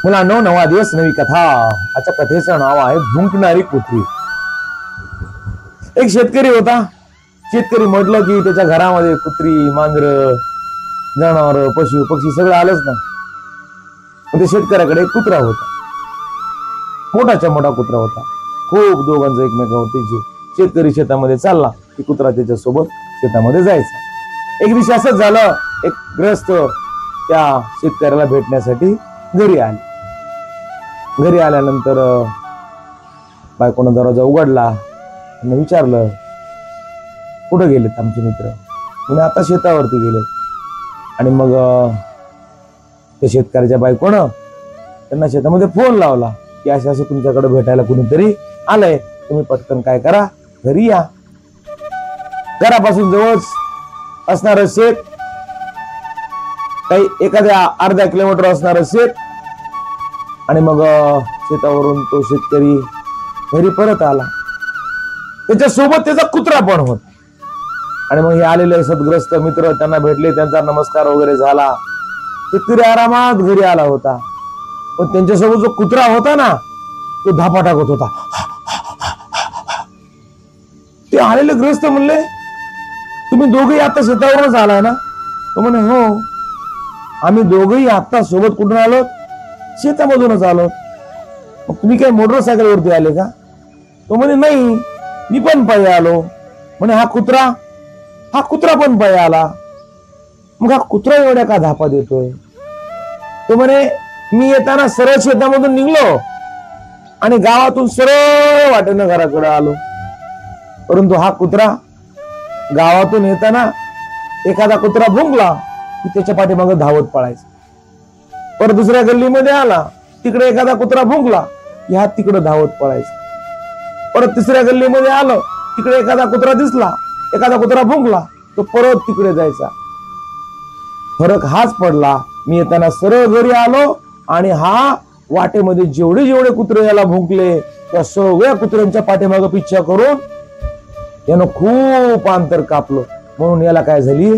मुलांनो, नवा दिवस नवी कथा. आजच्या कथेचं नाव आहे भुंकणारी कुत्री. एक शेतकरी होता. शेतकरी म्हटलं की त्याच्या घरामध्ये कुत्री, मांजर, जनावर, पशु पक्षी सगळं आलंच ना. पण त्या शेतकऱ्याकडे एक कुत्रा होता. मोठाच्या मोठा कुत्रा होता. खूप दोघांचं एकमेकावरती जीव. शेतकरी शेतामध्ये चालला की कुत्रा त्याच्यासोबत शेतामध्ये जायचा. एक दिवशी असंच झालं, एक ग्रस्त त्या शेतकऱ्याला भेटण्यासाठी घरी आले. घरी आल्यानंतर बायकोनं दरवाजा उघडला आणि विचारलं, कुठं गेलेत आमचे मित्र? म्हणजे आता शेतावरती गेले. आणि मग त्या शेतकऱ्याच्या बायकोनं त्यांना शेतामध्ये फोन लावला की असं असं तुमच्याकडे भेटायला कुणीतरी आलंय, तुम्ही पटकन काय करा, घरी या. घरापासून जवळच असणारं शेत, काही एखाद्या अर्ध्या किलोमीटर असणारं शेत. आणि मग शेतावरून तो शेतकरी घरी परत आला. त्याच्यासोबत त्याचा कुत्रा पण होता. आणि मग हे आलेले सदग्रस्त मित्र त्यांना भेटले, त्यांचा नमस्कार वगैरे झाला. शेतकरी आरामात घरी आला होता. पण त्यांच्यासोबत जो कुत्रा होता ना, तो धापा टाकत होता. ते आलेले ग्रस्त म्हणले, तुम्ही दोघेही आता शेतावरूनच आलाय ना? तो म्हणे, हो, आम्ही दोघेही आता सोबत कुठून आलो? शेतामधूनच आलो. मग तुम्ही काय मोटरसायकलवरती आले का? तो म्हणे, नाही, मी पण पायी आलो. म्हणे, हा कुत्रा पण पायी आला. मग हा कुत्रा एवढ्या का धापा देतोय? तो म्हणे, मी येताना सरळ शेतामधून निघलो आणि गावातून सरळ वाटेनं घराकडे आलो. परंतु हा कुत्रा गावातून येताना एखादा कुत्रा भुंकला की त्याच्या पाठीमागे धावत पळायचा. परत दुसऱ्या गल्लीमध्ये आला, तिकडे एखादा कुत्रा भुंकला की हा तिकडे धावत पळायचा. परत तिसऱ्या गल्लीमध्ये आलं, तिकडे एखादा कुत्रा दिसला, एखादा कुत्रा भुंकला, तो परत तिकडे जायचा. फरक हाच पडला, मी येताना सरळ घरी आलो आणि हा वाटेमध्ये जेवढे जेवढे कुत्रे याला भुंकले त्या सगळ्या कुत्र्यांच्या पाठीमागे पिच्छा करून यानं खूप अंतर कापलं. म्हणून याला काय झाली,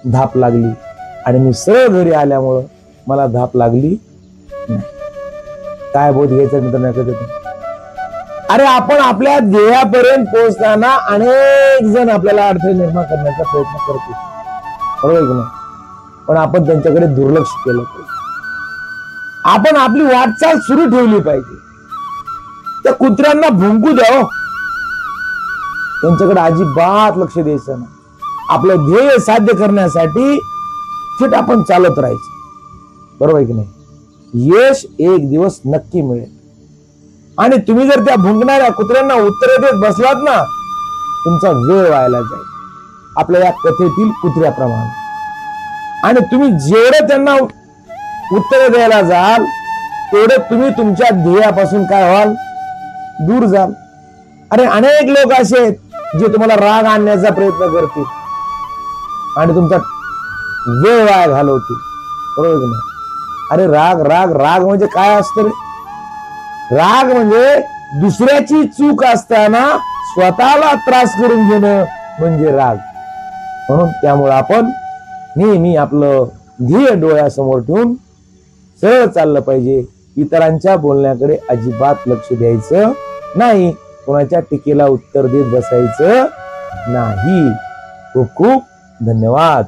धाप लागली. आणि मी सरळ घरी आल्यामुळं मला धाप लागली नाही. काय बोध घ्यायचा मित्रांनो? अरे, आपण आपल्या ध्येयापर्यंत पोहोचताना अनेक जण आपल्याला अडथळे निर्माण करण्याचा प्रयत्न करतो, बरोबर की नाही? पण आपण त्यांच्याकडे दुर्लक्ष केलं पाहिजे. आपण आपली वाटचाल सुरू ठेवली पाहिजे. त्या कुत्र्यांना भुंकू द्या, त्यांच्याकडे अजिबात लक्ष द्यायचं नाही. आपलं ध्येय साध्य करण्यासाठी थेट आपण चालत राहायचं, बरोबर आहे की नाही? यश एक दिवस नक्की मिळेल. आणि तुम्ही जर त्या भुंकणाऱ्या कुत्र्यांना उत्तरे देत बसलात ना, तुमचा वेळ व्हायला जाईल, आपल्या या कथेतील कुत्र्याप्रमाणे. आणि तुम्ही जेवढे त्यांना उत्तरे द्यायला जाल, तेवढे तुम्ही तुमच्या ध्येयापासून काय व्हाल, दूर जाल. अरे, अनेक लोक असे आहेत जे तुम्हाला राग आणण्याचा प्रयत्न करतील आणि तुमचा वेळ वाया घालवतील, बरोबर की नाही? अरे, राग म्हणजे काय असतं रे? राग म्हणजे दुसऱ्याची चूक असताना स्वतःला त्रास करून घेणं म्हणजे राग. म्हणून त्यामुळे आपण नेहमी आपलं ध्येय डोळ्यासमोर ठेवून सरळ चाललं पाहिजे. इतरांच्या बोलण्याकडे अजिबात लक्ष द्यायचं नाही. कोणाच्या टीकेला उत्तर देत बसायचं नाही. खूप खूप धन्यवाद.